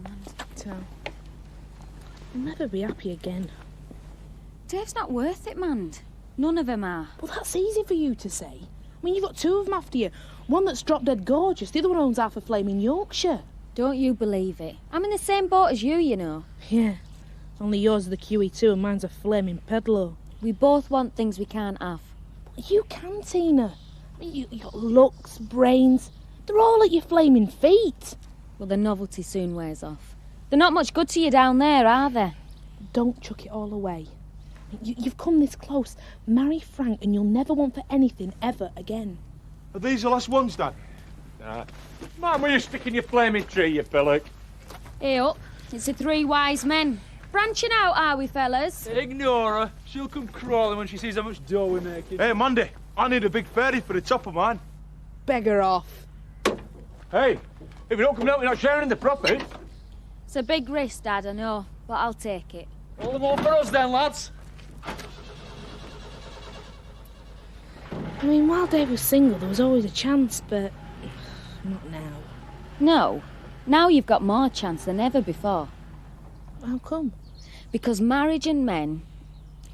man. So, I'll never be happy again. Dave's not worth it, man. None of them are. Well, that's easy for you to say. I mean, you've got two of them after you. One that's drop dead gorgeous, the other one owns half a flaming Yorkshire. Don't you believe it? I'm in the same boat as you know. Yeah, only yours is the QE2 and mine's a flaming pedalo. We both want things we can't have. But you can, Tina. I mean, you got looks, brains. They're all at your flaming feet. Well, the novelty soon wears off. They're not much good to you down there, are they? Don't chuck it all away. You've come this close. Marry Frank and you'll never want for anything ever again. Are these the last ones, Dad? Nah. Man, where you sticking your flaming tree, you pillock? Hey up, it's the three wise men. Branching out, are we, fellas? Ignore her. She'll come crawling when she sees how much dough we're making. Hey, Mandy, I need a big fairy for the top of mine. Beggar off. Hey, if you don't come out, we're not sharing the profit. It's a big risk, Dad, I know, but I'll take it. All the more for us then, lads. I mean, while Dave was single, there was always a chance, but not now. No, now you've got more chance than ever before. How come? Because marriage and men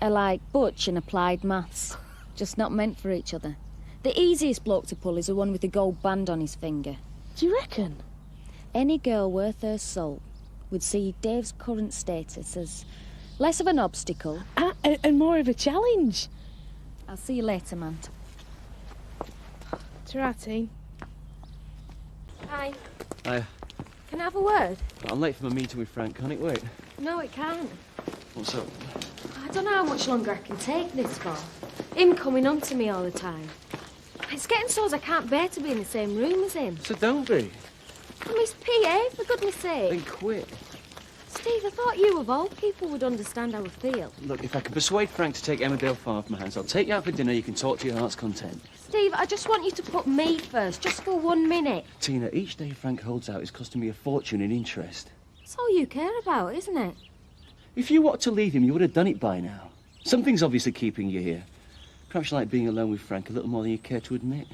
are like Butch and applied maths, just not meant for each other. The easiest bloke to pull is the one with the gold band on his finger. Do you reckon? Any girl worth her salt would see Dave's current status as less of an obstacle. And more of a challenge. I'll see you later, man. Ta-ra, Hi. Hiya. Can I have a word? I'm late for my meeting with Frank. Can it wait? No, it can't. What's up? I don't know how much longer I can take this for. Him coming on to me all the time. It's getting so as I can't bear to be in the same room as him. So don't be. I'm his PA, for goodness sake. Then quit. Steve, I thought you, of all people, would understand how I feel. Look, if I can persuade Frank to take Emmerdale far off my hands, I'll take you out for dinner. You can talk to your heart's content. Steve, I just want you to put me first, just for 1 minute. Tina, each day Frank holds out is costing me a fortune in interest. It's all you care about, isn't it? If you wanted to leave him, you would have done it by now. Something's obviously keeping you here. Perhaps you like being alone with Frank a little more than you care to admit.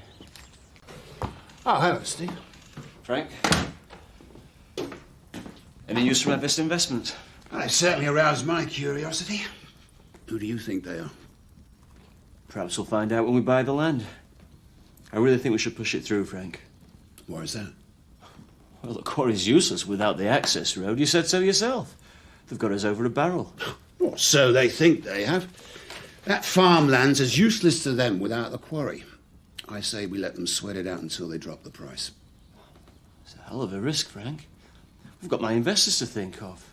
Oh, hello, Steve. Frank? Any news from our best investments? Well, they certainly aroused my curiosity. Who do you think they are? Perhaps we'll find out when we buy the land. I really think we should push it through, Frank. Why is that? Well, the quarry's useless without the access road. You said so yourself. They've got us over a barrel. Well, so they think they have. That farmland's as useless to them without the quarry. I say we let them sweat it out until they drop the price. It's a hell of a risk, Frank. We've got my investors to think of.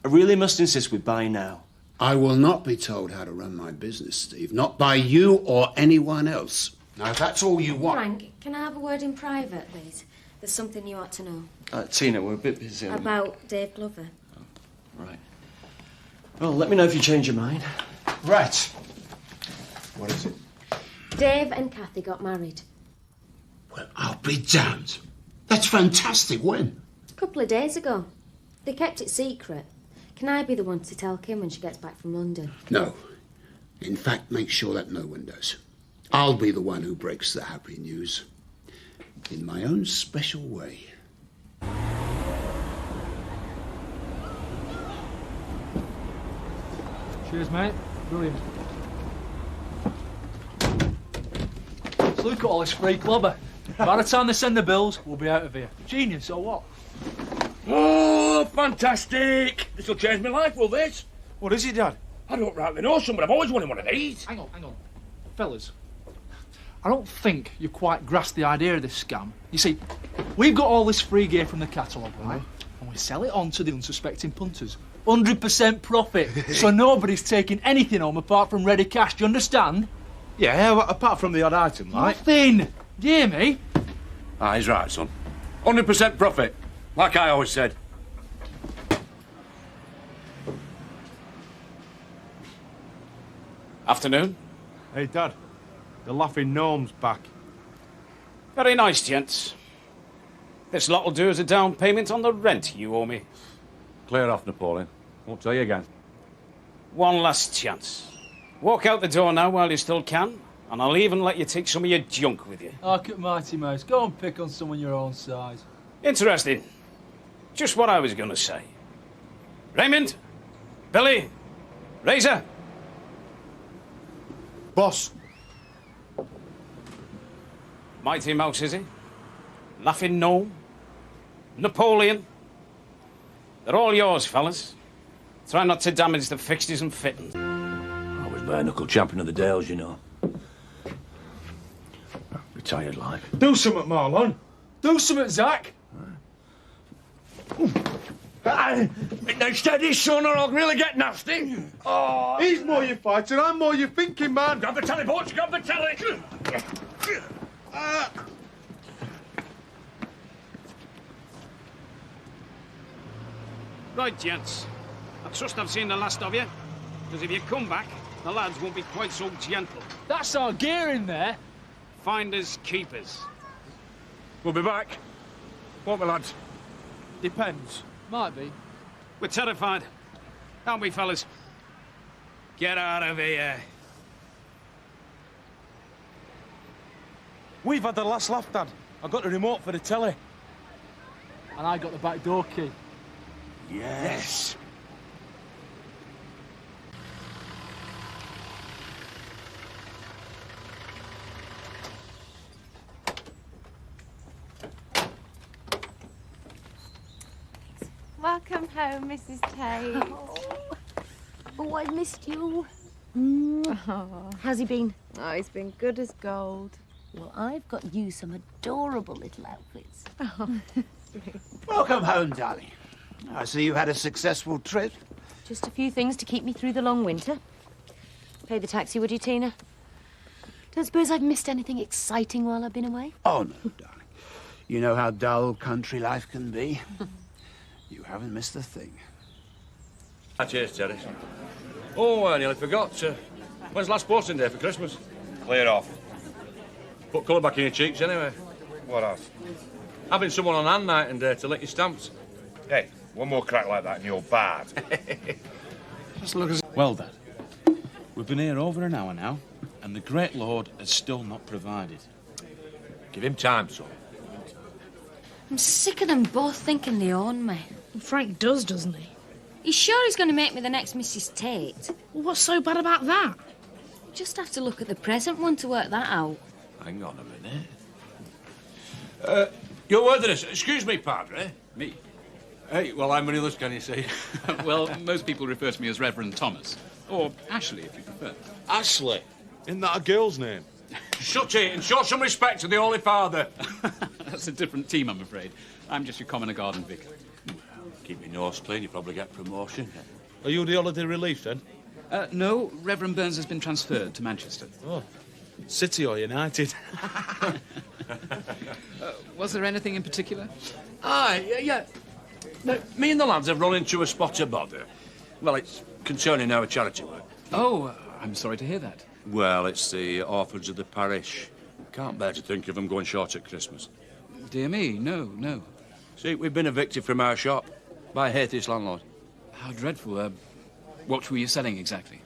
I really must insist we buy now. I will not be told how to run my business, Steve. Not by you or anyone else. Now, if that's all you want... Frank, can I have a word in private, please? There's something you ought to know. Tina, we're a bit busy. About Dave Glover. Oh, right. Well, let me know if you change your mind. Right. What is it? Dave and Kathy got married. Well, I'll be damned. That's fantastic. When? A couple of days ago. They kept it secret. Can I be the one to tell Kim when she gets back from London? No. In fact, make sure that no one does. I'll be the one who breaks the happy news. In my own special way. Cheers, mate. Brilliant. So look at all this free clobber. By the time they send the bills, we'll be out of here. Genius, or what? Oh, fantastic! This'll change my life, will this? What is it, Dad? I don't rightly know, son, but I've always wanted one of these. Hang on. Fellas, I don't think you've quite grasped the idea of this scam. You see, we've got all this free gear from the catalogue, right? And we sell it on to the unsuspecting punters. 100% profit, so nobody's taking anything home apart from ready cash, do you understand? Yeah, well, apart from the odd item, like. Nothing! Do you hear me? Ah, he's right, son. 100% profit, like I always said. Afternoon. Hey, Dad, the laughing gnome's back. Very nice, gents. This lot'll do as a down payment on the rent you owe me. Clear off, Napoleon. Won't tell you again. One last chance. Walk out the door now while you still can, and I'll even let you take some of your junk with you. Look at Mighty Mouse. Go and pick on someone your own size. Interesting. Just what I was going to say. Raymond? Billy? Razor? Boss. Mighty Mouse, is he? Laughing Gnome? Napoleon? They're all yours, fellas. Try not to damage the fixtures and fittings. I was bare-knuckle champion of the Dales, you know. Retired like. Do something, Marlon. Do something, Zach. Now steady, son, or I'll really get nasty. Oh, he's more you fighting, I'm more you thinking, man. Grab the telly, boys, grab the telly. Right, gents. I trust I've seen the last of you. Because if you come back, the lads won't be quite so gentle. That's our gear in there. Finders, keepers. We'll be back. Won't we, lads? Depends. Might be. We're terrified. Aren't we, fellas? Get out of here. We've had the last laugh, Dad. I got the remote for the telly. And I got the back door key. Yes. Welcome home, Mrs. Tate. Oh, I missed you. How's he been? Oh, he's been good as gold. Well, I've got you some adorable little outfits. Welcome home, darling. I see you had a successful trip. Just a few things to keep me through the long winter. Pay the taxi, would you, Tina? Don't suppose I've missed anything exciting while I've been away? Oh, no, darling. You know how dull country life can be. You haven't missed a thing. Cheers, Terry. Oh, I nearly forgot. When's last sporting day for Christmas? Clear off. Put colour back in your cheeks, anyway. What else? Having someone on hand night and day to lick your stamps. Hey, one more crack like that and you're bad. Just look as... Well, Dad, we've been here over an hour now, and the great Lord has still not provided. Give him time, son. I'm sick of them both thinking they own me. Frank does, doesn't he? He's sure he's going to make me the next Mrs. Tate. Well, what's so bad about that? You just have to look at the present one to work that out. Hang on a minute. Your worthiness, excuse me, Padre. Me? Hey, well, I'm Manilus, can you see? Well, most people refer to me as Reverend Thomas. Or Ashley, if you prefer. Ashley? Isn't that a girl's name? Shut it and show some respect to the Holy Father. That's a different team, I'm afraid. I'm just your commoner garden vicar. Keep your nose clean, you probably get promotion. Are you the holiday relief, then? No, Reverend Burns has been transferred to Manchester. Oh. City or United? Was there anything in particular? Aye, yeah. Now, me and the lads have run into a spot of bother. Well, it's concerning our charity work. Oh, I'm sorry to hear that. Well, it's the orphans of the parish. Can't bear to think of them going short at Christmas. Dear me, no. See, we've been evicted from our shop by a atheist landlord. How dreadful. What were you selling exactly?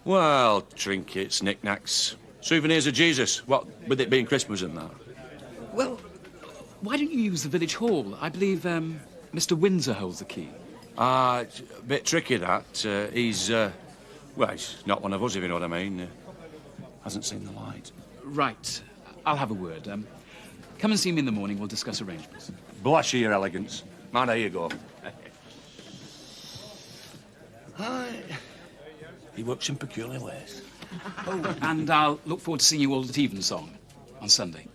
Well, trinkets, knickknacks, souvenirs of Jesus, what with it being Christmas and that. Well, why don't you use the village hall? I believe Mr. Windsor holds the key. It's a bit tricky, that. He's not one of us, if you know what I mean. Hasn't seen the light. Right. I'll have a word. Come and see me in the morning. We'll discuss arrangements. Bless you, your elegance. Man, there you go. He works in peculiar ways. Oh, and I'll look forward to seeing you all at Evensong on Sunday.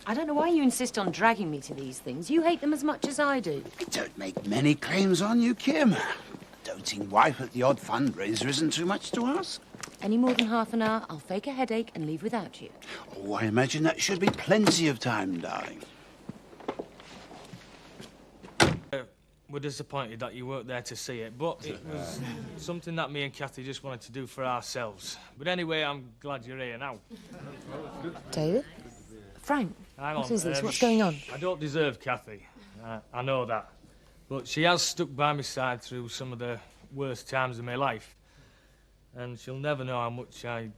I don't know why you insist on dragging me to these things. You hate them as much as I do. I don't make many claims on you, Kim. A doting wife at the odd fundraiser isn't too much to ask. Any more than half an hour, I'll fake a headache and leave without you. Oh, I imagine that should be plenty of time, darling. We're disappointed that you weren't there to see it, but it was something that me and Kathy just wanted to do for ourselves. But anyway, I'm glad you're here now. David? Frank? Hang what on, is this? What's going on? I don't deserve Kathy. I know that. But she has stuck by my side through some of the worst times of my life. And she'll never know how much how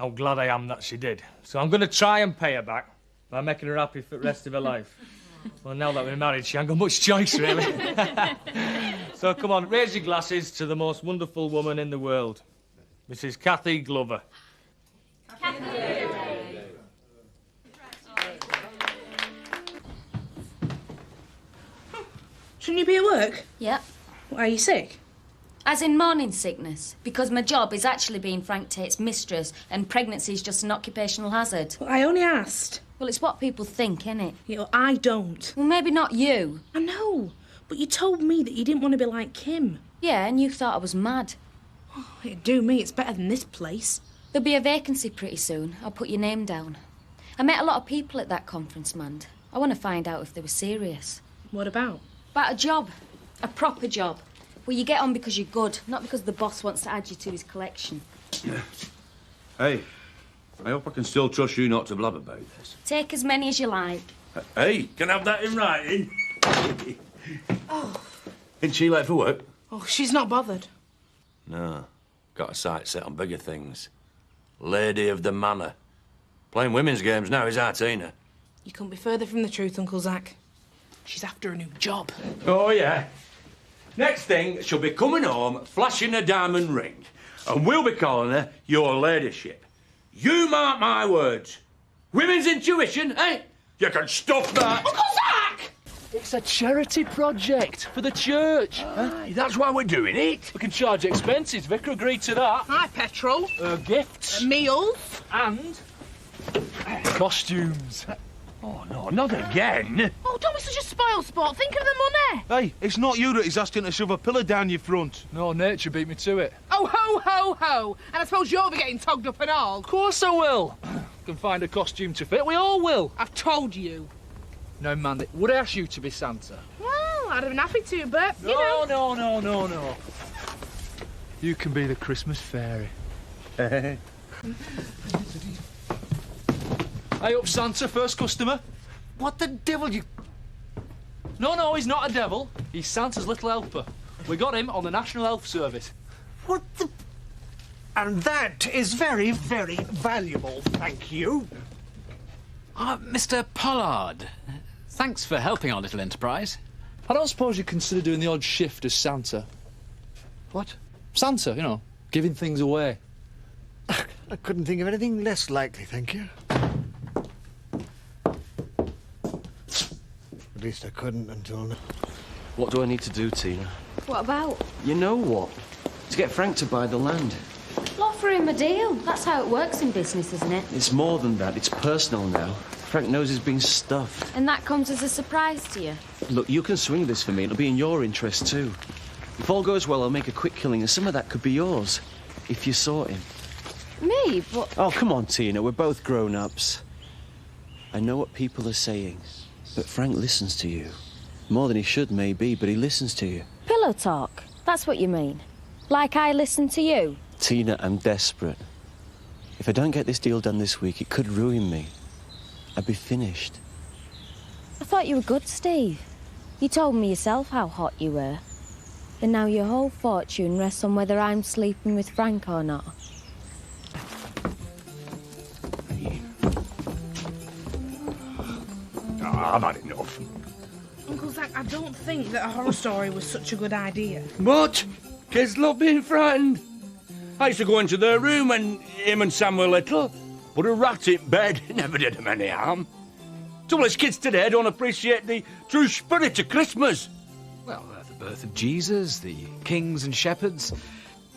glad I am that she did. So I'm going to try and pay her back. by making her happy for the rest of her life. Well, now that we're married, she ain't got much choice, really. So, come on, raise your glasses to the most wonderful woman in the world, Mrs. Kathy Glover. Shouldn't you be at work? Yep. Are you sick? As in morning sickness, because my job is actually being Frank Tate's mistress and pregnancy is just an occupational hazard. Well, I only asked. Well, it's what people think, innit? Yeah, well, I don't. Well, maybe not you. I know, but you told me that you didn't want to be like Kim. Yeah, and you thought I was mad. Oh, it'd do me. It's better than this place. There'll be a vacancy pretty soon. I'll put your name down. I met a lot of people at that conference, Mand. I want to find out if they were serious. What about? About a job. A proper job. Where you get on because you're good, not because the boss wants to add you to his collection. Hey, I hope I can still trust you not to blab about this. Take as many as you like. Hey, can I have that in writing? Oh. Isn't she late for work? Oh, she's not bothered. No. Got a sight set on bigger things. Lady of the Manor. Playing women's games now is our Tina. You couldn't be further from the truth, Uncle Zach. She's after a new job. Oh, yeah. Next thing, she'll be coming home, flashing a diamond ring. And we'll be calling her your ladyship. You mark my words. Women's intuition, eh? You can stuff that. Uncle Zach! It's a charity project for the church. Aye, that's why we're doing it. We can charge expenses. Vicar agreed to that. Hi, petrol. Gifts. Meals. And costumes. Oh, no, not again. Oh, don't be such a spoil sport. Think of the money. Hey, it's not you that he's asking to shove a pillar down your front. No, nature beat me to it. Oh, ho, ho, ho. And I suppose you'll be getting togged up and all. Of course I will. Can find a costume to fit. We all will. I've told you. No, Mandy. Would I ask you to be Santa? Well, I'd have been happy to, but, you know. No. You can be the Christmas fairy. Hey up, Santa, first customer. What the devil you... No, he's not a devil. He's Santa's little helper. We got him on the National Health Service. What the... And that is very, very valuable, thank you. Mr. Pollard, thanks for helping our little enterprise. I don't suppose you'd consider doing the odd shift as Santa. What? Santa, you know, giving things away. I couldn't think of anything less likely, thank you. At least I couldn't until now. What do I need to do, Tina? What about? You know what? To get Frank to buy the land. Offer him a deal. That's how it works in business, isn't it? It's more than that. It's personal now. Frank knows he's been stuffed. And that comes as a surprise to you? Look, you can swing this for me. It'll be in your interest, too. If all goes well, I'll make a quick killing, and some of that could be yours. If you saw him. Me? But... Oh, come on, Tina. We're both grown-ups. I know what people are saying, but Frank listens to you. More than he should, maybe, but he listens to you. Pillow talk? That's what you mean? Like I listen to you? Tina, I'm desperate. If I don't get this deal done this week, it could ruin me. I'd be finished. I thought you were good, Steve. You told me yourself how hot you were. And now your whole fortune rests on whether I'm sleeping with Frank or not. I've had enough. Uncle Zach, I don't think that a horror story was such a good idea. But kids love being frightened. I used to go into their room when him and Sam were little. Put a rat in bed, never did them any harm. Trouble is, kids today don't appreciate the true spirit of Christmas. Well, the birth of Jesus, the kings and shepherds.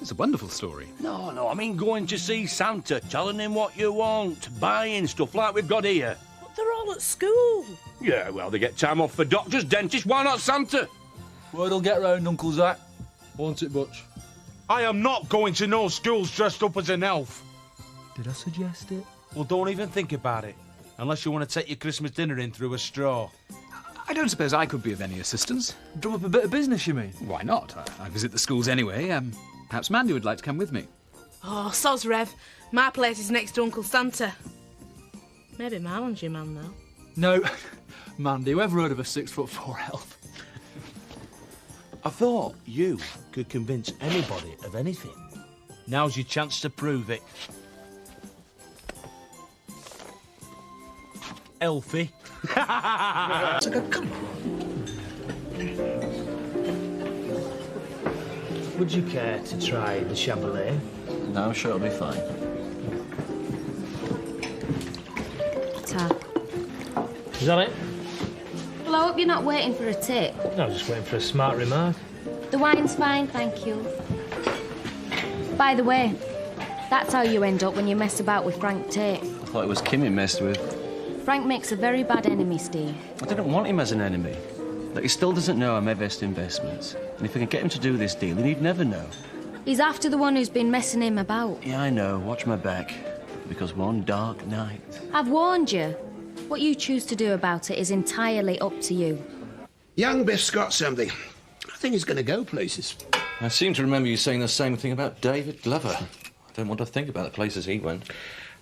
It's a wonderful story. No, I mean going to see Santa, telling him what you want, buying stuff like we've got here. But they're all at school. Yeah, well, they get time off for doctors, dentists, why not Santa? Word'll get round, Uncle Zach. Won't it, Butch? I am not going to no schools dressed up as an elf. Did I suggest it? Well, don't even think about it. Unless you want to take your Christmas dinner in through a straw. I don't suppose I could be of any assistance. Drum up a bit of business, you mean? Why not? I visit the schools anyway. Perhaps Mandy would like to come with me. Oh, soz Rev. My place is next to Uncle Santa. Maybe Marlon's your man, though. No. Mandy, who ever heard of a 6'4" elf? I thought you could convince anybody of anything. Now's your chance to prove it. Elfie. Come on. Would you care to try the Chamberlain? No, I'm sure it'll be fine. Ta. Is that it? Well, I hope you're not waiting for a tip. No, I'm just waiting for a smart remark. The wine's fine, thank you. By the way, that's how you end up when you mess about with Frank Tate. I thought it was Kim he messed with. Frank makes a very bad enemy, Steve. I didn't want him as an enemy. Like, he still doesn't know I'm Everest Investments. And if I can get him to do this deal, then he'd never know. He's after the one who's been messing him about. Yeah, I know. Watch my back. Because one dark night... I've warned you. What you choose to do about it is entirely up to you. Young Biff's got something. I think he's going to go places. I seem to remember you saying the same thing about David Glover. I don't want to think about the places he went.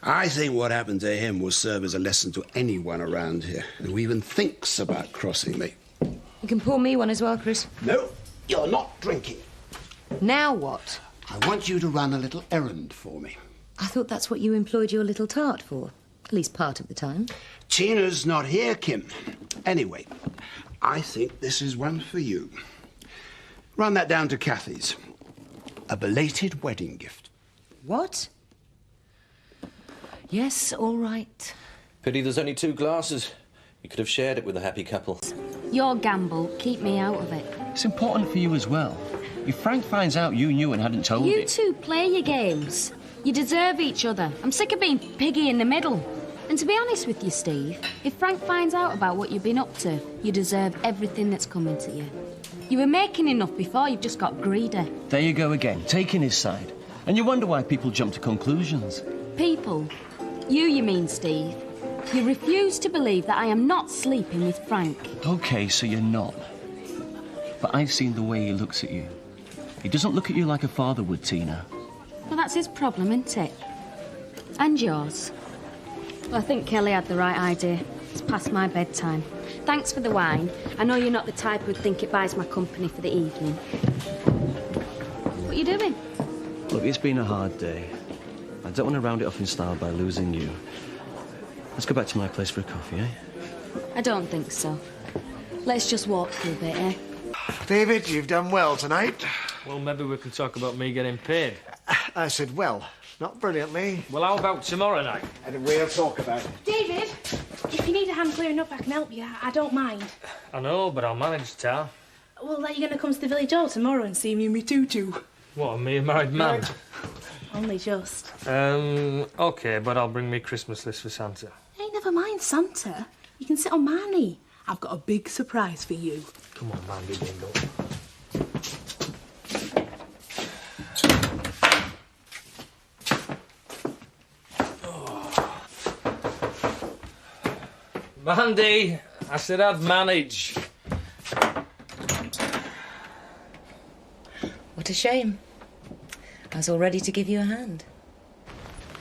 I think what happened to him will serve as a lesson to anyone around here who even thinks about crossing me. You can pour me one as well, Chris. No, you're not drinking. Now what? I want you to run a little errand for me. I thought that's what you employed your little tart for. At least part of the time. Tina's not here, Kim. Anyway, I think this is one for you. Run that down to Kathy's. A belated wedding gift. What? Yes, all right. Pity there's only 2 glasses. You could have shared it with a happy couple. Your gamble, keep me out of it. It's important for you as well. If Frank finds out you knew and hadn't told You him... two play your games. You deserve each other. I'm sick of being piggy in the middle. And to be honest with you, Steve, if Frank finds out about what you've been up to, you deserve everything that's coming to you. You were making enough before, you've just got greedy. There you go again, taking his side. And you wonder why people jump to conclusions. People? You mean, Steve. You refuse to believe that I am not sleeping with Frank. OK, so you're not. But I've seen the way he looks at you. He doesn't look at you like a father would, Tina. Well, that's his problem, isn't it? And yours. Well, I think Kelly had the right idea. It's past my bedtime. Thanks for the wine. I know you're not the type who'd think it buys my company for the evening. What are you doing? Look, it's been a hard day. I don't want to round it off in style by losing you. Let's go back to my place for a coffee, eh? I don't think so. Let's just walk through a bit, eh? David, you've done well tonight. Well, maybe we can talk about me getting paid. I said well, not brilliantly. Well, how about tomorrow night? And we'll talk about it. David, if you need a hand clearing up, I can help you. I don't mind. I know, but I'll manage, Tar. Well, are you going to come to the village hall tomorrow and see me in me tutu? What, me a married man? Only just. OK, but I'll bring me Christmas list for Santa. Hey, never mind Santa. You can sit on my knee. I've got a big surprise for you. Come on, Mandy Dingle. Mandy, I said I'd manage. What a shame. I was all ready to give you a hand.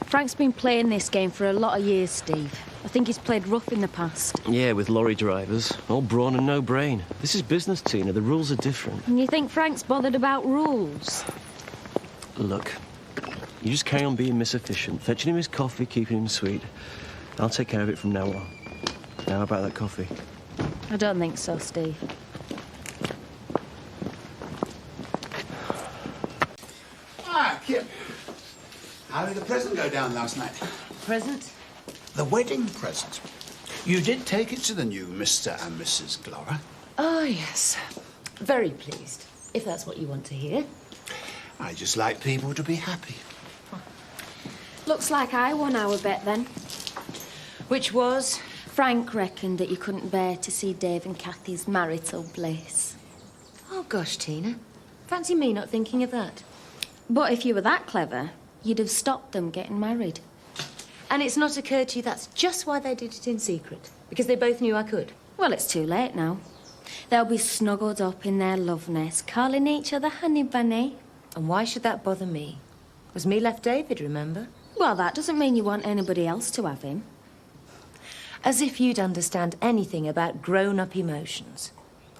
Frank's been playing this game for a lot of years, Steve. I think he's played rough in the past. Yeah, with lorry drivers. All brawn and no brain. This is business, Tina. The rules are different. And you think Frank's bothered about rules? Look, you just carry on being Miss Efficient, fetching him his coffee, keeping him sweet. I'll take care of it from now on. Now, how about that coffee? I don't think so, Steve. Ah, Kim. How did the present go down last night? Present? The wedding present. You did take it to the new Mr. and Mrs. Glover. Oh, yes. Very pleased, if that's what you want to hear. I just like people to be happy. Looks like I won our bet then. Which was? Frank reckoned that you couldn't bear to see Dave and Kathy's marital bliss. Oh, gosh, Tina. Fancy me not thinking of that. But if you were that clever, you'd have stopped them getting married. And it's not occurred to you that's just why they did it in secret? Because they both knew I could? Well, it's too late now. They'll be snuggled up in their love nest, calling each other honey bunny. And why should that bother me? Was me left David, remember? Well, that doesn't mean you want anybody else to have him. As if you'd understand anything about grown-up emotions.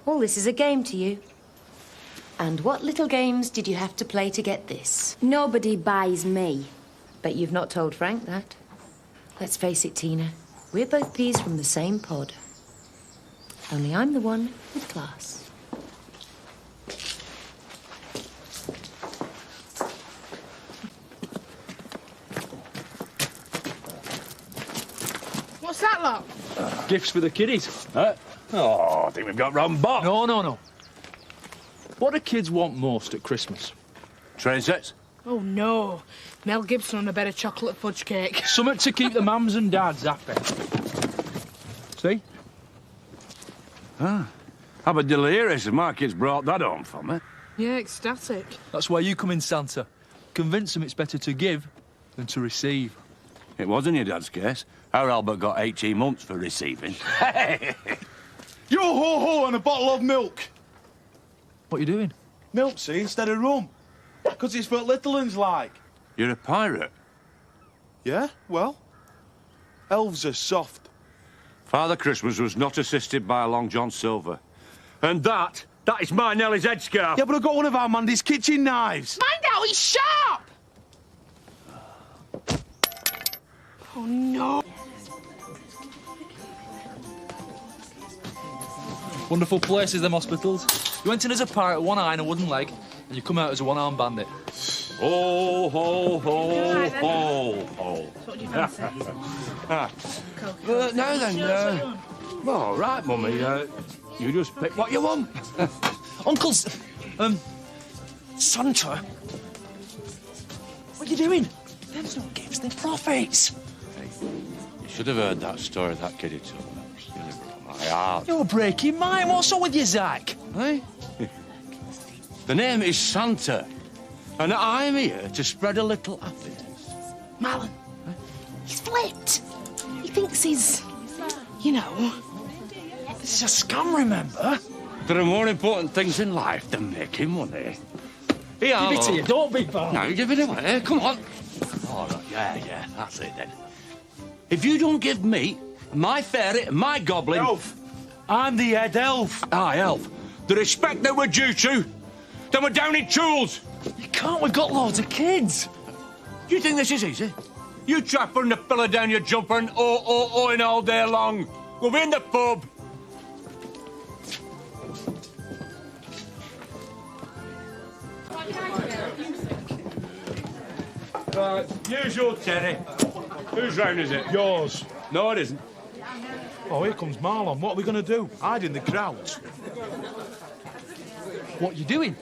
All this is a game to you. And what little games did you have to play to get this? Nobody buys me. Bet you've not told Frank that. Let's face it, Tina. We're both peas from the same pod. Only I'm the one with class. What's that, lot? Gifts for the kiddies. Oh, I think we've got wrong box. No. What do kids want most at Christmas? Train sets? Oh, no. Mel Gibson on a bed of chocolate fudge cake. Something to keep the mums and dads happy. See? Ah. How about delirious? My kids brought that home for me. Yeah, ecstatic. That's where you come in, Santa. Convince them it's better to give than to receive. It was in your dad's case. Our Albert got 18 months for receiving. Yo ho ho and a bottle of milk. What are you doing? Milk, see, instead of rum. 'Cause it's for little uns like. You're a pirate? Yeah, well, elves are soft. Father Christmas was not assisted by a Long John Silver. And that is my Nellie's headscarf. Yeah, but I've got one of our Mandy's kitchen knives. Mind out, he's sharp! Oh, no. Wonderful places, them hospitals. You went in as a pirate, one eye and a wooden leg, and you come out as a one-armed bandit. Ho, ho, ho, ho, ho. What do you fancy? Now then, well, all right, Mummy. You just pick what you want. Uncle's... Santa? What are you doing? Them's not gifts, they're profits. You should have heard that story that kiddie told us. My heart. You're breaking mine. What's up with you, Zach? Eh? The name is Santa, and I'm here to spread a little happiness. Marlon, he's flipped. He thinks he's, you know... This is a scam, remember? There are more important things in life than making money. Here, Give it to you, don't be bad. No, give it away. Come on. All right, yeah, that's it then. If you don't give me, my fairy, and my goblin... Elf! I'm the head elf. Aye, elf. The respect that we're due to, then we're down in tools. You can't, we've got loads of kids. Do you think this is easy? You try putting the fella down your jumper and oh-oh-ohing all day long. We'll be in the pub. Right, usual, Terry. Whose round is it? Yours. No, it isn't. Oh, here comes Marlon. What are we going to do? Hide in the crowds? What are you doing?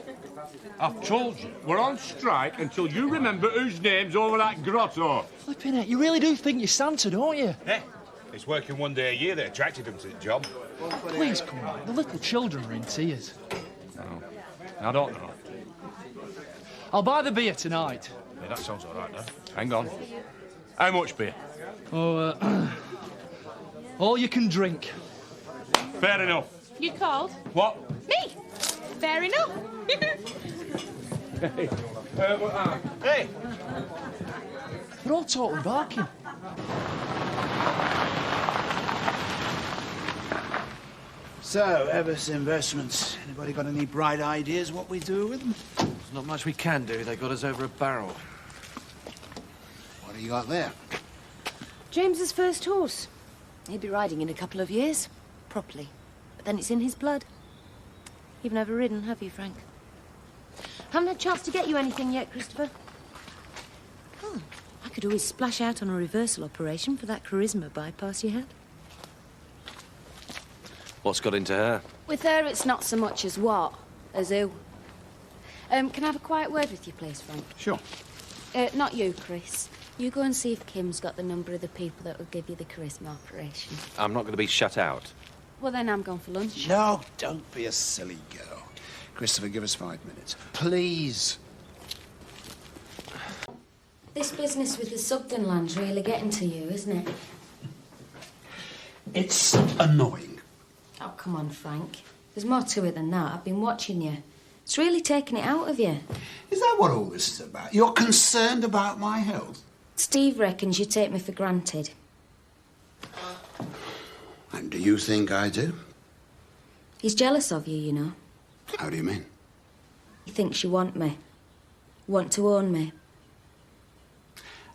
I've told you, we're on strike until you remember whose name's over that grotto. Flipping it, you really do think you're Santa, don't you? Eh? It's working one day a year that attracted him to the job. Please come on, the little children are in tears. Oh, I don't know. I'll buy the beer tonight. Yeah, that sounds all right, now. Hang on. How much beer? Oh, all you can drink. Fair enough. You called? What? Me. Fair enough. Hey. Hey! They're all totally barking. So, Everest Investments. Anybody got any bright ideas what we do with them? There's not much we can do. They got us over a barrel. What do you got there? James's first horse. He'll be riding in a couple of years. Properly. But then it's in his blood. You've never ridden, have you, Frank? Haven't had a chance to get you anything yet, Christopher. Oh, I could always splash out on a reversal operation for that charisma bypass you had. What's got into her? With her, it's not so much as what, as who. Can I have a quiet word with you, please, Frank? Sure. Not you, Chris. You go and see if Kim's got the number of the people that will give you the charisma operation. I'm not going to be shut out. Well, then I'm going for lunch. No, don't be a silly girl. Christopher, give us 5 minutes. Please. This business with the Sugden land's really getting to you, isn't it? It's annoying. Oh, come on, Frank. There's more to it than that. I've been watching you. It's really taking it out of you. Is that what all this is about? You're concerned about my health? Steve reckons you take me for granted. And do you think I do? He's jealous of you, you know. How do you mean? He thinks you want me. Want to own me.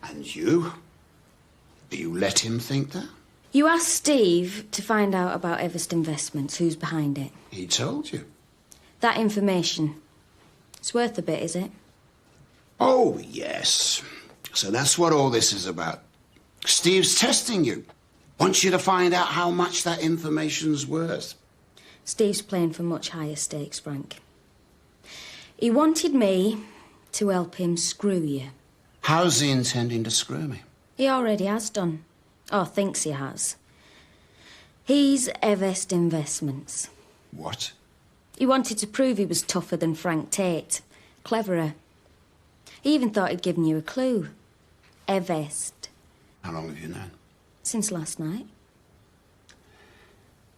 And you? Do you let him think that? You asked Steve to find out about Everest Investments, who's behind it. He told you. That information, it's worth a bit, is it? Oh, yes. So that's what all this is about. Steve's testing you. Wants you to find out how much that information's worth. Steve's playing for much higher stakes, Frank. He wanted me to help him screw you. How's he intending to screw me? He already has done. Or thinks he has. He's Everest Investments. What? He wanted to prove he was tougher than Frank Tate. Cleverer. He even thought he'd given you a clue. Everest. How long have you known? Since last night.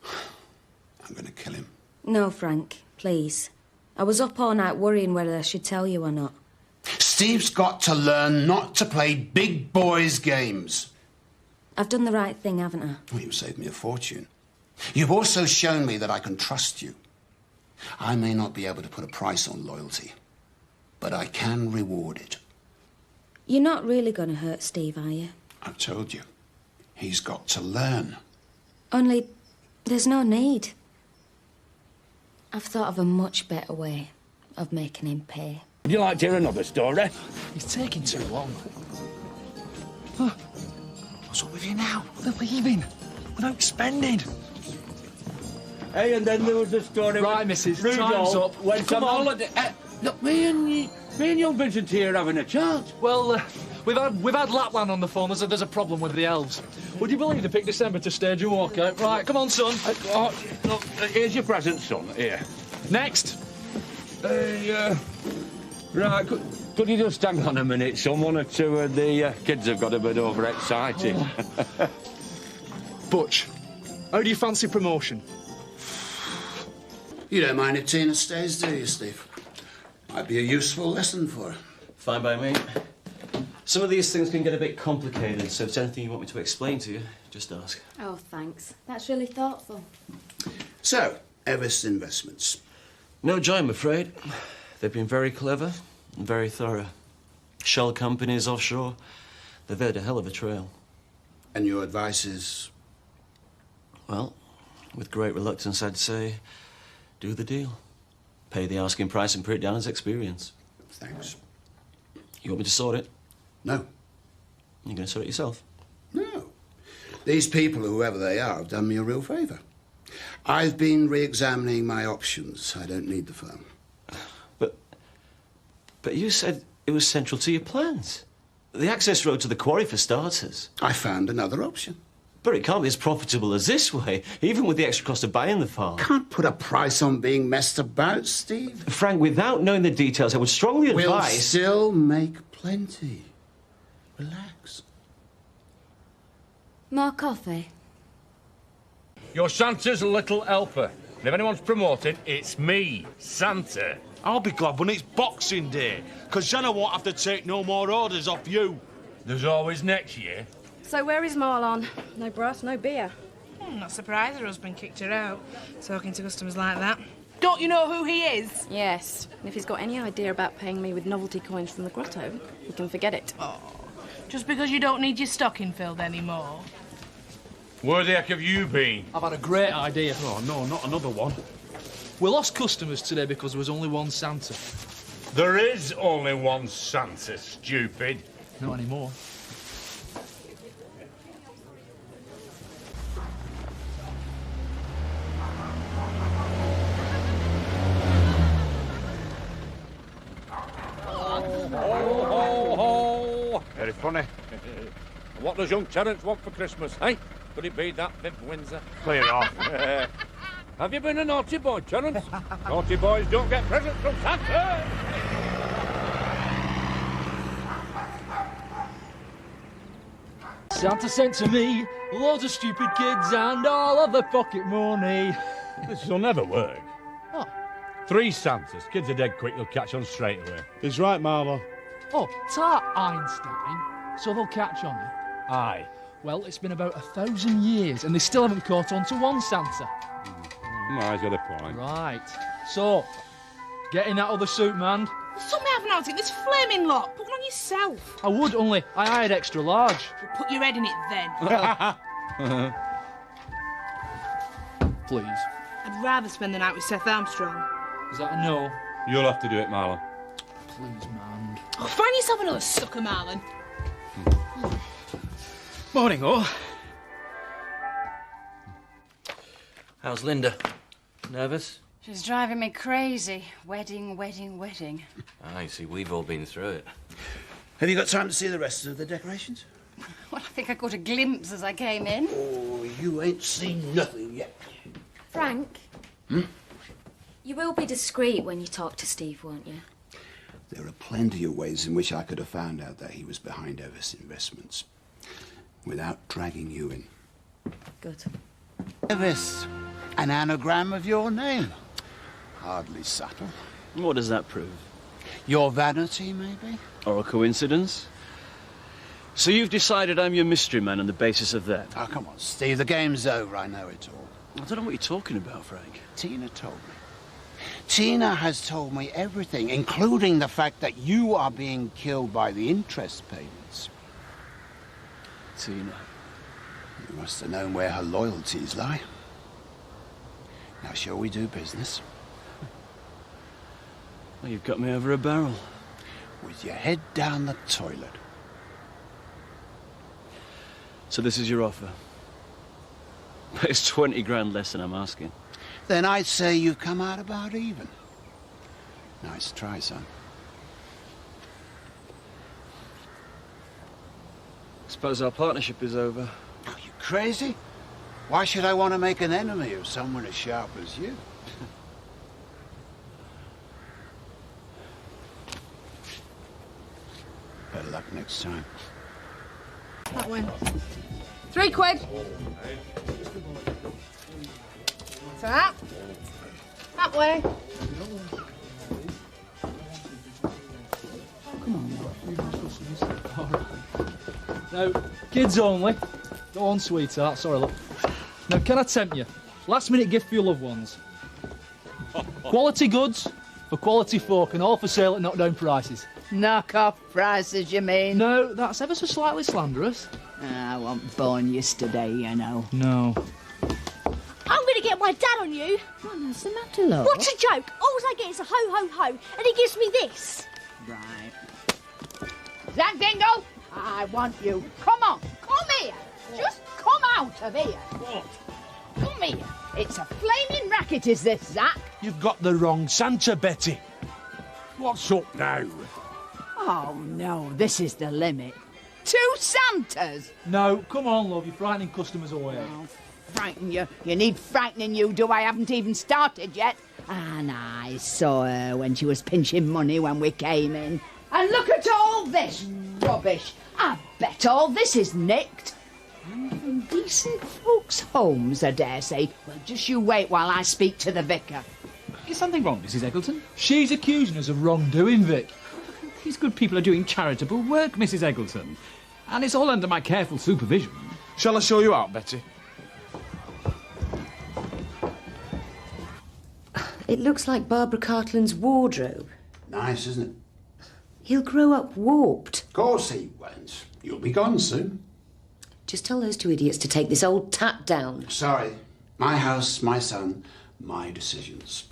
I'm going to kill him. No, Frank, please. I was up all night worrying whether I should tell you or not. Steve's got to learn not to play big boys' games. I've done the right thing, haven't I? Well, you've saved me a fortune. You've also shown me that I can trust you. I may not be able to put a price on loyalty, but I can reward it. You're not really going to hurt Steve, are you? I've told you. He's got to learn. Only there's no need. I've thought of a much better way of making him pay. Would you like to hear another story? He's taking too long. What's up with you now? They're leaving without spending. Hey, and then there was the story. Right, Mrs. Rudolph Time's up. went Come on on. holiday. Look, me and young Vincent here are having a chat. Well, we've had Lapland on the phone. There's a problem with the elves. Would you believe they picked December to stage a walkout? Right, come on, son. Look, here's your present, son. Here. Next. Right, could you just hang on a minute, son? One or two of the kids have got a bit overexcited. Butch, how do you fancy promotion? You don't mind if Tina stays, do you, Steve? Might be a useful lesson for her. Fine by me. Some of these things can get a bit complicated, so if there's anything you want me to explain to you, just ask. Oh, thanks. That's really thoughtful. So, Everest Investments. No joy, I'm afraid. They've been very clever and very thorough. Shell companies offshore, they've had a hell of a trail. And your advice is? Well, with great reluctance, I'd say, do the deal. Pay the asking price and put it down as experience. Thanks. You want me to sort it? No. You're going to sort it yourself? No. These people, whoever they are, have done me a real favour. I've been re-examining my options. I don't need the firm. But you said it was central to your plans. The access road to the quarry, for starters. I found another option. But it can't be as profitable as this way, even with the extra cost of buying the farm. Can't put a price on being messed about, Steve. Frank, without knowing the details, I would strongly advise... We'll still make plenty. Relax. More coffee? You're Santa's little helper. And if anyone's promoting, it's me, Santa. I'll be glad when it's Boxing Day, because then I won't have to take no more orders off you. There's always next year. So where is Marlon? No brass, no beer. Not surprised her husband kicked her out, talking to customers like that. Don't you know who he is? Yes. And if he's got any idea about paying me with novelty coins from the grotto, he can forget it. Oh, just because you don't need your stocking filled anymore. Where the heck have you been? I've had a great idea. Oh, no, not another one. We lost customers today because there was only one Santa. There is only one Santa, stupid. Not anymore. Very funny. What does young Terence want for Christmas, eh? Could it be that Viv Windsor? Clear off. Have you been a naughty boy, Terence? Naughty boys don't get presents from Santa! Santa sent to me loads of stupid kids and all of the pocket money. This'll never work. Oh. 3 Santas. Kids are dead quick, they'll catch on straight away. He's right, Marlowe. Oh, Tart Einstein. So they'll catch on. Aye. Well, it's been about 1,000 years and they still haven't caught on to one Santa. No, he's got a point. Right. So, get in that other suit, man. Something happened out in this flaming lot. Put it on yourself. I would, only I hired extra large. Well, put your head in it then. Please. I'd rather spend the night with Seth Armstrong. Is that a no? You'll have to do it, Marlon. Please, man. Oh, find yourself another sucker, Marlon. Morning, all. How's Linda? Nervous? She's driving me crazy. Wedding, wedding, wedding. I see, we've all been through it. Have you got time to see the rest of the decorations? Well, I think I caught a glimpse as I came in. Oh, you ain't seen nothing yet. Frank, you will be discreet when you talk to Steve, won't you? There are plenty of ways in which I could have found out that he was behind Evis Investments without dragging you in. Good. Evis, an anagram of your name. Hardly subtle. What does that prove? Your vanity, maybe? Or a coincidence? So you've decided I'm your mystery man on the basis of that? Oh, come on, Steve. The game's over. I know it all. I don't know what you're talking about, Frank. Tina told me. Tina has told me everything, including the fact that you are being killed by the interest payments. Tina. You must have known where her loyalties lie. Now, shall we do business? Well, you've got me over a barrel. With your head down the toilet. So this is your offer? It's 20 grand less than I'm asking. Then I'd say you've come out about even. Nice try, son. Suppose our partnership is over. Are you crazy? Why should I want to make an enemy of someone as sharp as you? Better luck next time. That win. 3 quid. So that. That way. Now, kids only. Go on, sweetheart. Sorry, look. Now, can I tempt you? Last minute gift for your loved ones. Quality goods for quality folk and all for sale at knockdown prices. Knock-off prices, you mean? No, that's ever so slightly slanderous. I wasn't born yesterday, you know. No. I'm going to get my dad on you. What's the matter, love? What's a joke? All I get is a ho-ho-ho, and he gives me this. Right. That Dingle, I want you. Come on, come here. Just come out of here. What? Come here. It's a flaming racket, is this, Zach? You've got the wrong Santa, Betty. What's up now? Oh, no, this is the limit. 2 Santas? No, come on, love. You're frightening customers away. Oh, frighten you? You need frightening you, do I? Haven't even started yet. And I saw her when she was pinching money when we came in. And look at all this rubbish. I bet all this is nicked. And from decent folks' homes, I dare say. Well, just you wait while I speak to the vicar. Is something wrong, Mrs. Eggleton? She's accusing us of wrongdoing, Vic. These good people are doing charitable work, Mrs. Eggleton. And it's all under my careful supervision. Shall I show you out, Betty? It looks like Barbara Cartland's wardrobe. Nice, isn't it? He'll grow up warped. Of course he won't. You'll be gone soon. Just tell those 2 idiots to take this old tap down. Sorry. My house, my son, my decisions.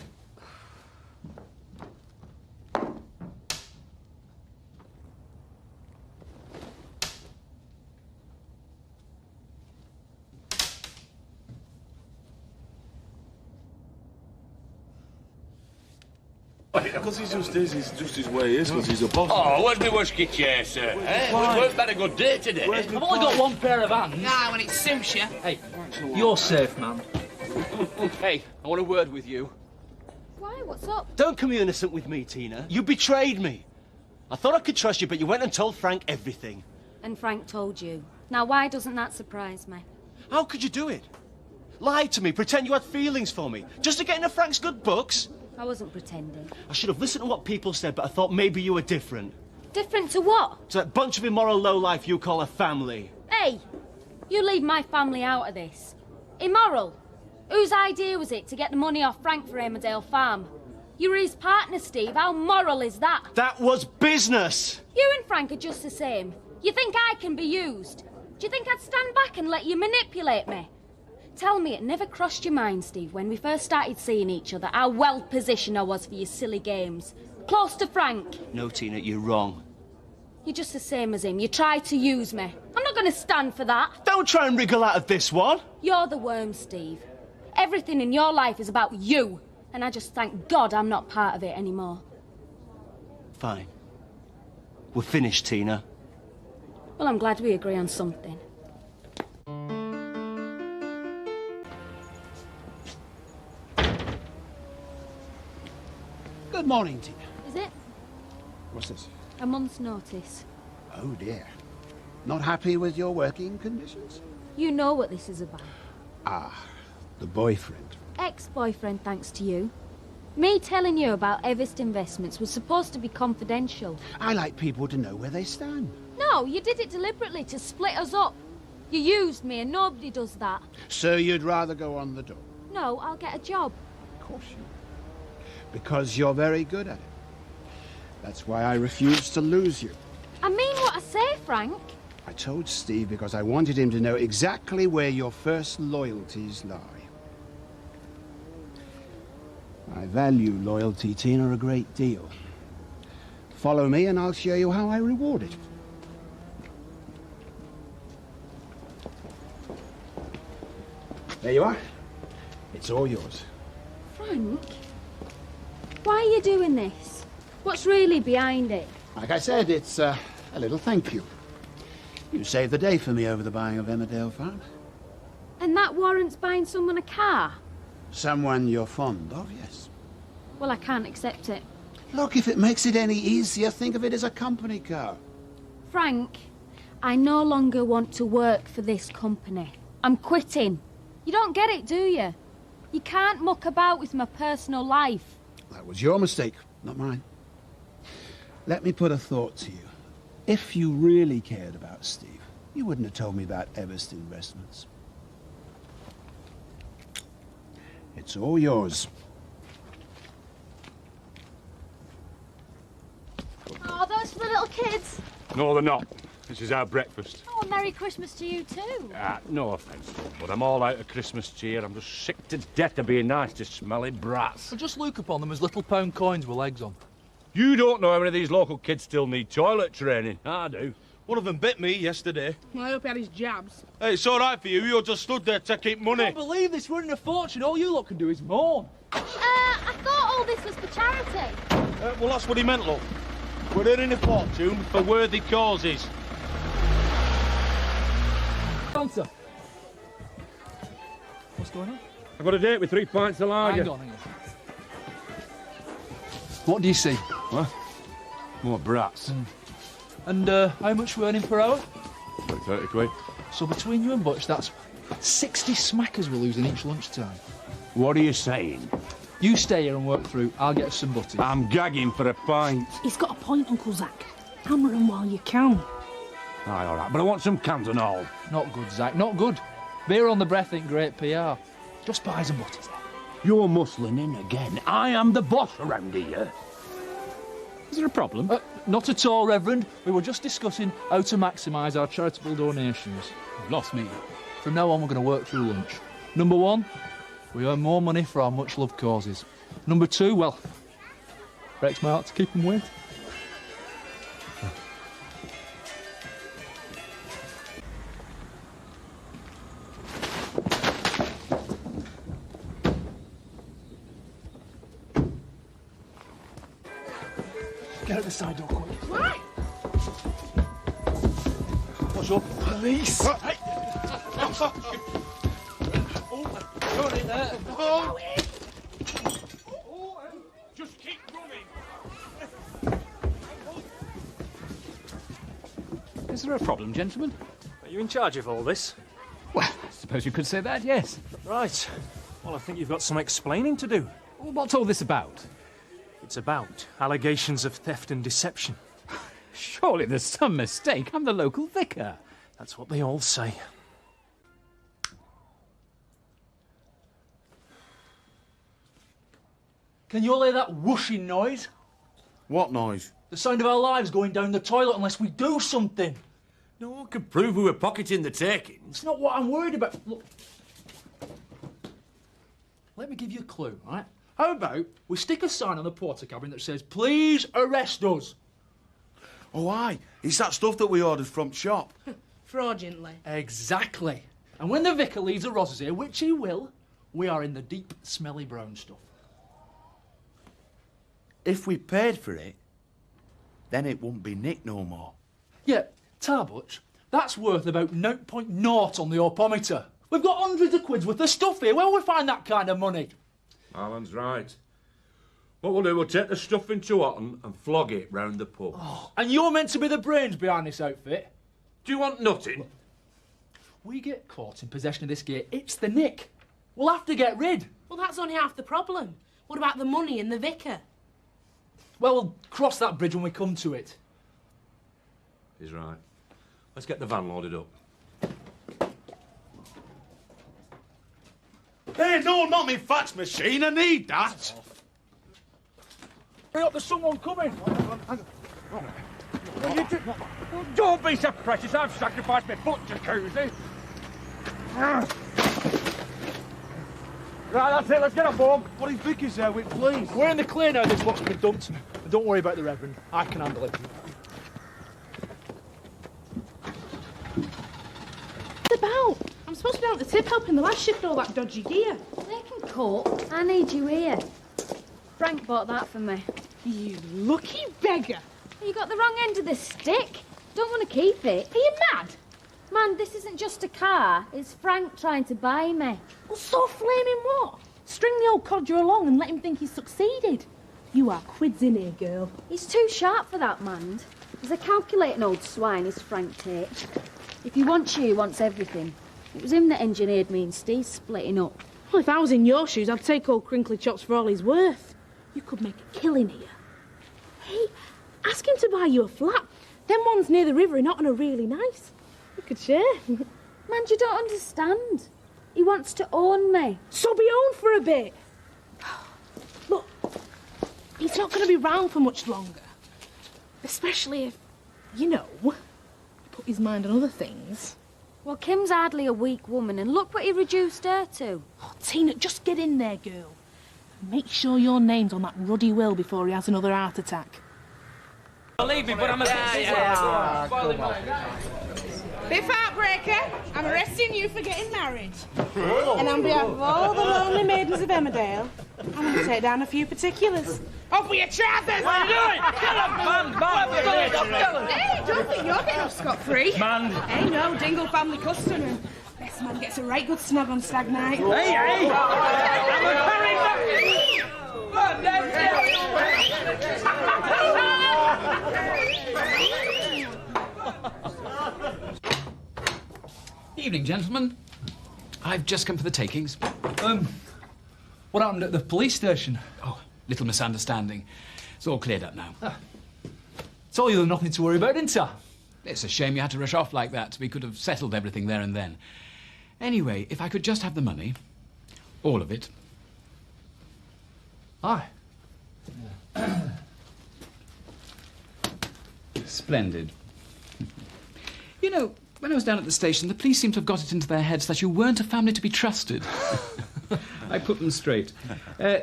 Because he just is, he's just his way is, because he's a boss. Oh, where's my whiskey chair, sir? Eh? We've had a good day today. I've only got 1 pair of hands. Nah, when it suits you. Hey, you're safe, man. Hey, I want a word with you. Why? What's up? Don't come innocent with me, Tina. You betrayed me. I thought I could trust you, but you went and told Frank everything. And Frank told you. Now, why doesn't that surprise me? How could you do it? Lie to me, pretend you had feelings for me, just to get into Frank's good books? I wasn't pretending. I should have listened to what people said, but I thought maybe you were different. Different to what? To that bunch of immoral lowlife you call a family. Hey, you leave my family out of this. Immoral? Whose idea was it to get the money off Frank for Emmerdale Farm? You were his partner, Steve. How moral is that? That was business! You and Frank are just the same. You think I can be used? Do you think I'd stand back and let you manipulate me? Tell me it never crossed your mind, Steve, when we first started seeing each other, how well positioned I was for your silly games. Close to Frank. No, Tina, you're wrong. You're just the same as him. You tried to use me. I'm not going to stand for that. Don't try and wriggle out of this one. You're the worm, Steve. Everything in your life is about you. And I just thank God I'm not part of it anymore. Fine. We're finished, Tina. Well, I'm glad we agree on something. Good morning, Tina. Is it? What's this? A month's notice. Oh, dear. Not happy with your working conditions? You know what this is about. Ah, the boyfriend. Ex-boyfriend, thanks to you. Me telling you about Everest Investments was supposed to be confidential. I like people to know where they stand. No, you did it deliberately to split us up. You used me and nobody does that. So you'd rather go on the door? No, I'll get a job. Of course you will. Because you're very good at it. That's why I refuse to lose you. I mean what I say, Frank. I told Steve because I wanted him to know exactly where your first loyalties lie. I value loyalty, Tina, a great deal. Follow me and I'll show you how I reward it. There you are. It's all yours. Frank? Why are you doing this? What's really behind it? Like I said, it's a little thank you. You saved the day for me over the buying of Emmerdale Farm. And that warrants buying someone a car? Someone you're fond of, yes. Well, I can't accept it. Look, if it makes it any easier, think of it as a company car. Frank, I no longer want to work for this company. I'm quitting. You don't get it, do you? You can't muck about with my personal life. That was your mistake, not mine. Let me put a thought to you. If you really cared about Steve, you wouldn't have told me about Everest Investments. It's all yours. Oh, those for the little kids. No, they're not. This is our breakfast. Oh, Merry Christmas to you too. No offence, but I'm all out of Christmas cheer. I'm just sick to death of being nice to smelly brats. I just look upon them as little pound coins with legs on. You don't know how many of these local kids still need toilet training. I do. One of them bit me yesterday. Well, I hope he had his jabs. Hey, it's all right for you. You're just stood there taking money. I can't believe this. We're in a fortune. All you lot can do is mourn. I thought all this was for charity. Well, that's what he meant, look. We're earning a fortune for worthy causes. Answer. What's going on? I've got a date with 3 pints of lager. Hang on. What do you see? What? More brats. And how much we're earning per hour? Like 30 quid. So between you and Butch, that's 60 smackers we're losing each lunchtime. What are you saying? You stay here and work through. I'll get some butties. I'm gagging for a pint. He's got a point, Uncle Zach. Hammer him while you can. Aye, all right, but I want some cans and all. Not good, Zach, not good. Beer on the breath ain't great PR. Just buy some butties. You're muscling in again. I am the boss around here. Is there a problem? Not at all, Reverend. We were just discussing how to maximise our charitable donations. You've lost me. From now on, we're going to work through lunch. Number 1, we earn more money for our much-loved causes. Number 2, well, breaks my heart to keep them waiting. Get out the side door, quick. What? What's up? Police! Hey! Got it there. Just keep running. Is there a problem, gentlemen? Are you in charge of all this? Well, I suppose you could say that, yes. Right. Well, I think you've got some explaining to do. Well, what's all this about? It's about allegations of theft and deception. Surely there's some mistake. I'm the local vicar. That's what they all say. Can you all hear that whooshing noise? What noise? The sound of our lives going down the toilet unless we do something. No one can prove we were pocketing the takings. It's not what I'm worried about. Look. Let me give you a clue, right? How about we stick a sign on the porter cabin that says, "Please arrest us." Oh, aye. It's that stuff that we ordered from shop. Fraudulently. Exactly. And when the vicar leaves the Rosses here, which he will, we are in the deep, smelly brown stuff. If we paid for it, then it wouldn't be nicked no more. Yeah, Tarbutch, that's worth about 0.0 on the opometer. We've got hundreds of quids worth of stuff here. Where will we find that kind of money? Alan's right. What we'll do, we'll take the stuff into Otten and flog it round the pub. Oh, and you're meant to be the brains behind this outfit. Do you want nothing? We get caught in possession of this gear, it's the nick. We'll have to get rid. Well, that's only half the problem. What about the money and the vicar? Well, we'll cross that bridge when we come to it. He's right. Let's get the van loaded up. Hey, no, not me fax machine. I need that. Hurry up, there's someone coming. Don't be so precious. I've sacrificed my foot jacuzzi. Right, that's it. Let's get up, Bob. What if Vicky's there with, please? We're in the clear now. This box has been dumped. And don't worry about the Reverend. I can handle it. What's about? I'm supposed to be out at the tip helping the lads shift all that dodgy gear. They can cope. I need you here. Frank bought that for me. You lucky beggar. You got the wrong end of the stick. Don't want to keep it. Are you mad? Man, this isn't just a car. It's Frank trying to buy me. Well, so flaming what? String the old codger along and let him think he's succeeded. You are quids in here, girl. He's too sharp for that, man. He's a calculating old swine, is Frank Tate. If he wants you, he wants everything. It was him that engineered me and Steve splitting up. Well, if I was in your shoes, I'd take old Crinkly Chops for all he's worth. You could make a killing here. Hey, ask him to buy you a flat. Them ones near the river in Otten are really nice. We could share. Man, you don't understand. He wants to own me. So be owned for a bit. Look, he's not going to be round for much longer. Especially if, you know, put his mind on other things. Well, Kim's hardly a weak woman, and look what he reduced her to. Oh, Tina, just get in there, girl. Make sure your name's on that ruddy will before he has another heart attack. Believe me, but I'm a Biff Heartbreaker, I'm arresting you for getting married. And on behalf of all the lonely maidens of Emmerdale, I'm going to take down a few particulars. Off with your trousers! What are you doing? Get up, man! Hey, don't think you're getting off scot-free. Man! Hey, no, Dingle family custom. And best man gets a right good snug on stag night. Hey, hey! I'm a carry Evening, gentlemen. I've just come for the takings. What happened at the police station? Oh, little misunderstanding. It's all cleared up now. Told you there's nothing to worry about, didn't I? It's a shame you had to rush off like that. We could have settled everything there and then. Anyway, if I could just have the money, all of it. Aye. Splendid. You know, when I was down at the station, the police seemed to have got it into their heads that you weren't a family to be trusted. I put them straight.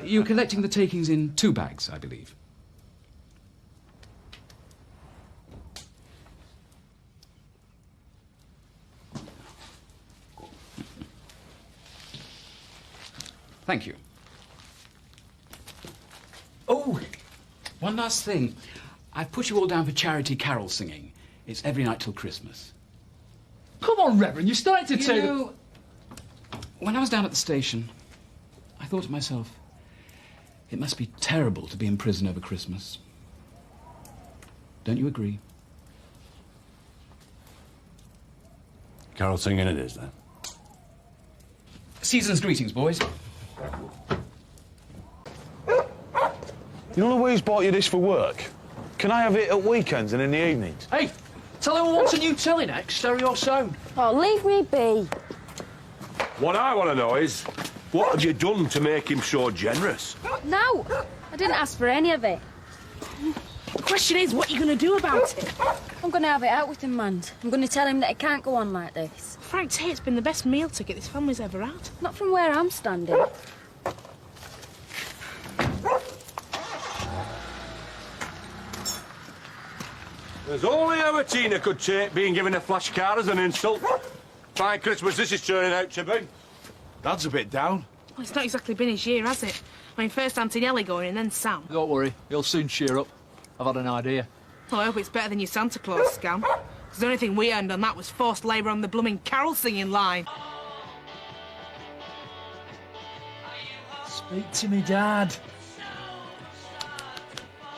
You're collecting the takings in 2 bags, I believe. Thank you. Oh, one last thing. I've put you all down for charity carol singing. It's every night till Christmas. Come on, Reverend, you started to say that... When I was down at the station, I thought to myself, it must be terrible to be in prison over Christmas. Don't you agree? Carol singing it is, then. Season's greetings, boys. You know Louise bought you this for work? Can I have it at weekends and in the evenings? Hey, tell him what's a new telly next, stereo sound. Oh, leave me be. What I want to know is, what have you done to make him so generous? No, I didn't ask for any of it. The question is, what are you going to do about it? I'm going to have it out with him, man. I'm going to tell him that it can't go on like this. Frank Tate's been the best meal ticket this family's ever had. Not from where I'm standing. There's only how Tina could take being given a flashcard as an insult. Fine Christmas this is turning out to be. Dad's a bit down. Well, it's not exactly been his year, has it? I mean, first Auntie Nellie going and then Sam. Don't worry, he'll soon cheer up. I've had an idea. Well, I hope it's better than your Santa Claus scam. Because the only thing we earned on that was forced labour on the blooming carol singing line. Speak to me, Dad.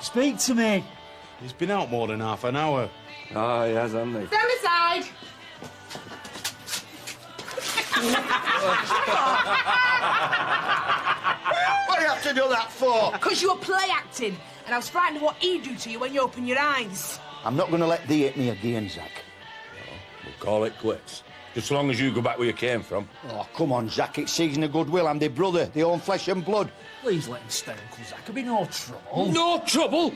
Speak to me. He's been out more than half an hour. Ah, he has, hasn't he? Stand aside! What do you have to do that for? Because you were play acting, and I was frightened of what he'd do to you when you open your eyes. I'm not going to let thee hit me again, Zach. We'll call it quits. Just as long as you go back where you came from. Oh, come on, Zach. It's season of goodwill. I'm their brother, their own flesh and blood. Please let him stay, Uncle Zach. There'll be no trouble. No trouble?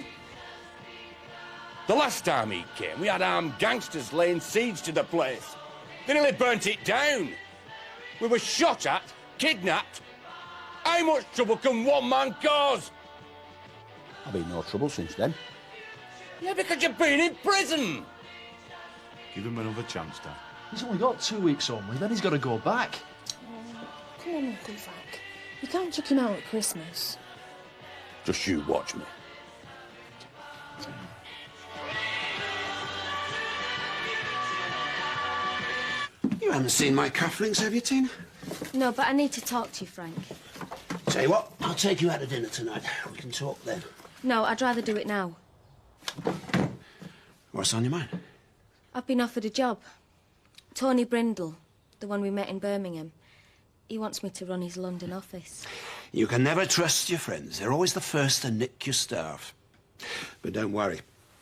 The last time he came, we had armed gangsters laying siege to the place. They nearly burnt it down. We were shot at, kidnapped. How much trouble can one man cause? I've been no trouble since then. Yeah, because you've been in prison. Give him another chance, Dad. He's only got 2 weeks only, then he's got to go back. Come on, Uncle Zach. You can't chuck him out at Christmas. Just you watch me. You haven't seen my cufflinks, have you, Tina? No, but I need to talk to you, Frank. Tell you what, I'll take you out to dinner tonight. We can talk then. No, I'd rather do it now. What's on your mind? I've been offered a job. Tony Brindle, the one we met in Birmingham, he wants me to run his London office. You can never trust your friends. They're always the first to nick your staff. But don't worry.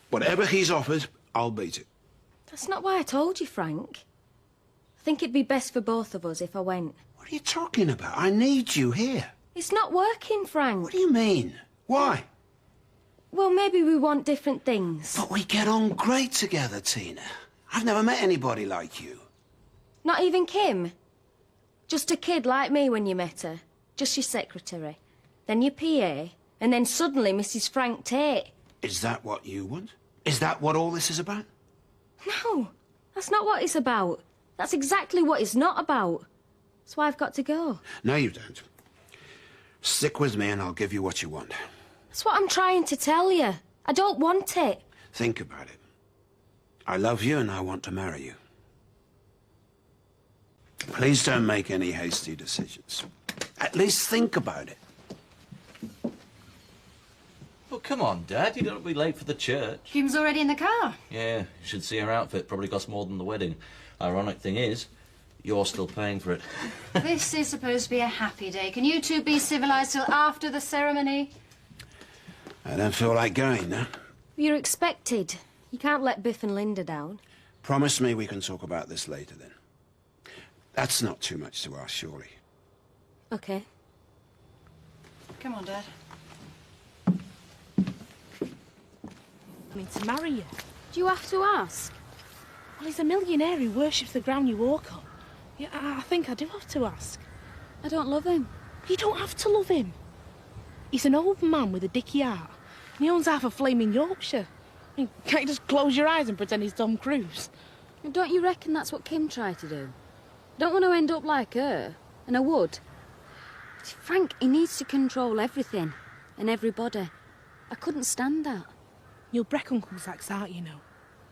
Whatever he's offered, I'll beat it. That's not why I told you, Frank. I think it'd be best for both of us if I went. What are you talking about? I need you here. It's not working, Frank. What do you mean? Why? Well, maybe we want different things. But we get on great together, Tina. I've never met anybody like you. Not even Kim? Just a kid like me when you met her. Just your secretary. Then your PA. And then suddenly Mrs. Frank Tate. Is that what you want? Is that what all this is about? No, that's not what it's about. That's exactly what it's not about. That's why I've got to go. No, you don't. Stick with me and I'll give you what you want. That's what I'm trying to tell you. I don't want it. Think about it. I love you and I want to marry you. Please don't make any hasty decisions. At least think about it. Well, come on, Dad. You don't be late for the church. Kim's already in the car. Yeah, you should see her outfit. Probably cost more than the wedding. Ironic thing is, you're still paying for it. This is supposed to be a happy day. Can you two be civilised till after the ceremony? I don't feel like going now. You're expected. You can't let Biff and Linda down. Promise me we can talk about this later then. That's not too much to ask, surely. Okay. Come on, Dad. I mean, to marry you. Do you have to ask? Well, he's a millionaire who worships the ground you walk on. Yeah, I think I do have to ask. I don't love him. You don't have to love him. He's an old man with a dicky heart. And he owns half a flaming Yorkshire. I mean, can't you just close your eyes and pretend he's Tom Cruise? Don't you reckon that's what Kim tried to do? I don't want to end up like her, and I would. But Frank, he needs to control everything and everybody. I couldn't stand that. You'll break Uncle Zach's heart, you know.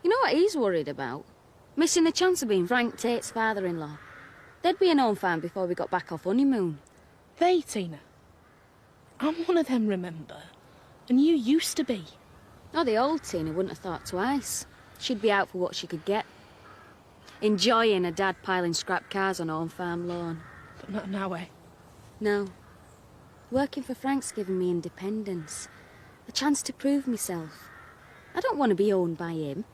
You know what he's worried about? Missing the chance of being Frank Tate's father-in-law. They'd be an home fan before we got back off honeymoon. They, Tina. I'm one of them, remember? And you used to be. Oh, the old Tina wouldn't have thought twice. She'd be out for what she could get. Enjoying her dad piling scrap cars on home farm lawn. But not now, eh? No. Working for Frank's given me independence. A chance to prove myself. I don't want to be owned by him.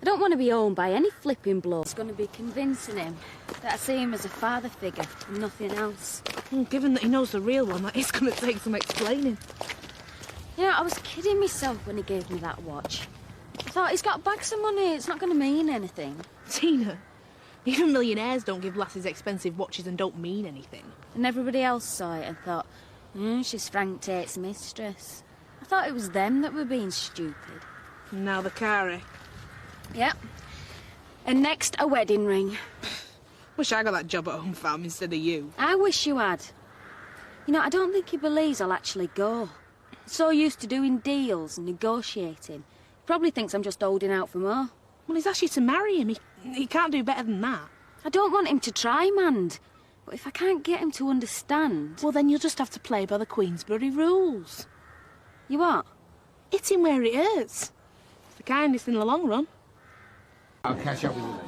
I don't want to be owned by any flipping bloke. It's going to be convincing him that I see him as a father figure and nothing else. Well, given that he knows the real one, that is going to take some explaining. You know, I was kidding myself when he gave me that watch. I thought he's got bags of money. It's not going to mean anything. Tina, even millionaires don't give lasses expensive watches and don't mean anything. And everybody else saw it and thought, she's Frank Tate's mistress. I thought it was them that were being stupid. Now the car. Yep. And next, a wedding ring. Wish I got that job at Home Farm instead of you. I wish you had. You know, I don't think he believes I'll actually go. So used to doing deals and negotiating. He probably thinks I'm just holding out for more. Well, he's asked you to marry him. He can't do better than that. I don't want him to try, Mand. But if I can't get him to understand... Well, then you'll just have to play by the Queensberry rules. You what? Hit him where it hurts. It's the kindest in the long run. I'll catch up with you later.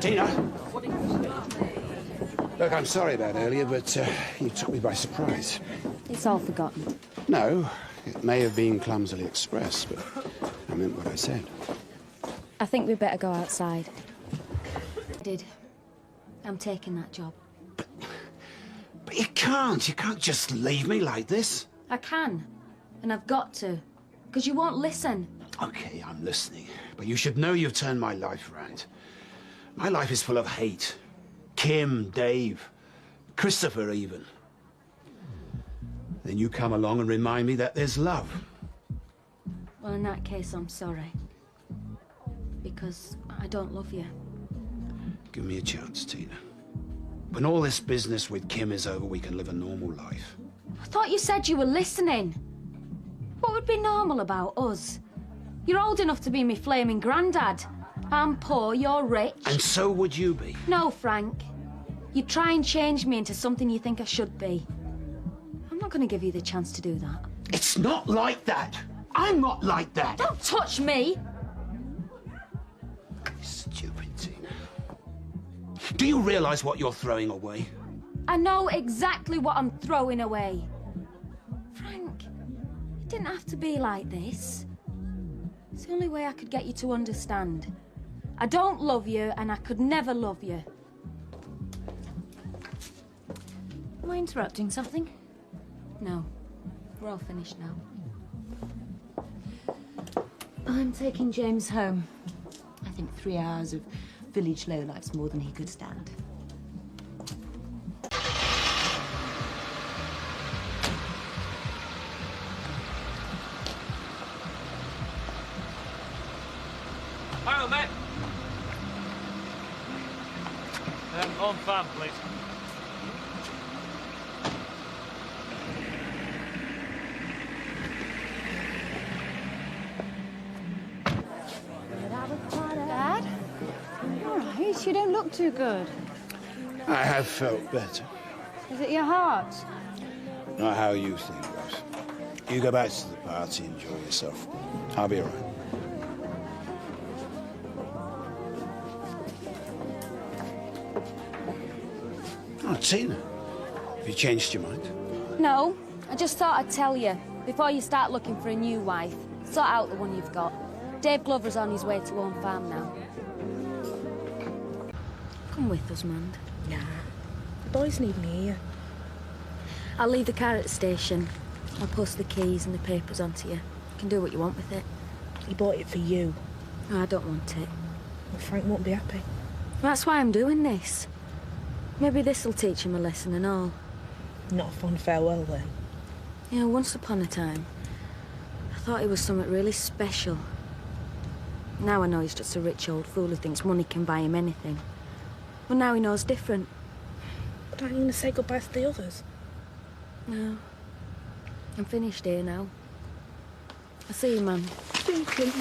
Tina! Look, I'm sorry about earlier, but you took me by surprise. It's all forgotten. No, it may have been clumsily expressed, but I meant what I said. I think we'd better go outside. I did. I'm taking that job. But you can't. You can't just leave me like this. I can. And I've got to. Because you won't listen. OK, I'm listening. But you should know you've turned my life around. My life is full of hate. Kim, Dave, Christopher even. Then you come along and remind me that there's love. Well, in that case, I'm sorry. Because I don't love you. Give me a chance, Tina. When all this business with Kim is over, we can live a normal life. I thought you said you were listening. What would be normal about us? You're old enough to be me flaming granddad. I'm poor, you're rich. And so would you be. No, Frank. You try and change me into something you think I should be. I'm not going to give you the chance to do that. It's not like that. I'm not like that. Don't touch me. Stupid Tina. Do you realise what you're throwing away? I know exactly what I'm throwing away. Frank, it didn't have to be like this. It's the only way I could get you to understand. I don't love you, and I could never love you. Am I interrupting something? No. We're all finished now. I'm taking James home. I think 3 hours of village lowlife's more than he could stand. Hi, mate. On farm, please. Dad? All right, you don't look too good. I have felt better. Is it your heart? Not how you think, Rose. You go back to the party, enjoy yourself. I'll be all right. Oh, Tina, have you changed your mind? No, I just thought I'd tell you, before you start looking for a new wife, sort out the one you've got. Dave Glover's on his way to Home Farm now. Come with us, Mand. Nah, the boys need me here. I'll leave the car at the station. I'll post the keys and the papers onto you. You can do what you want with it. He bought it for you. No, I don't want it. Well, Frank won't be happy. That's why I'm doing this. Maybe this'll teach him a lesson and all. Not a fond farewell, then. You know, once upon a time, I thought he was something really special. Now I know he's just a rich old fool who thinks money can buy him anything. But now he knows different. But aren't you going to say goodbye to the others? No. I'm finished here now. I'll see you, Mum. Thank you.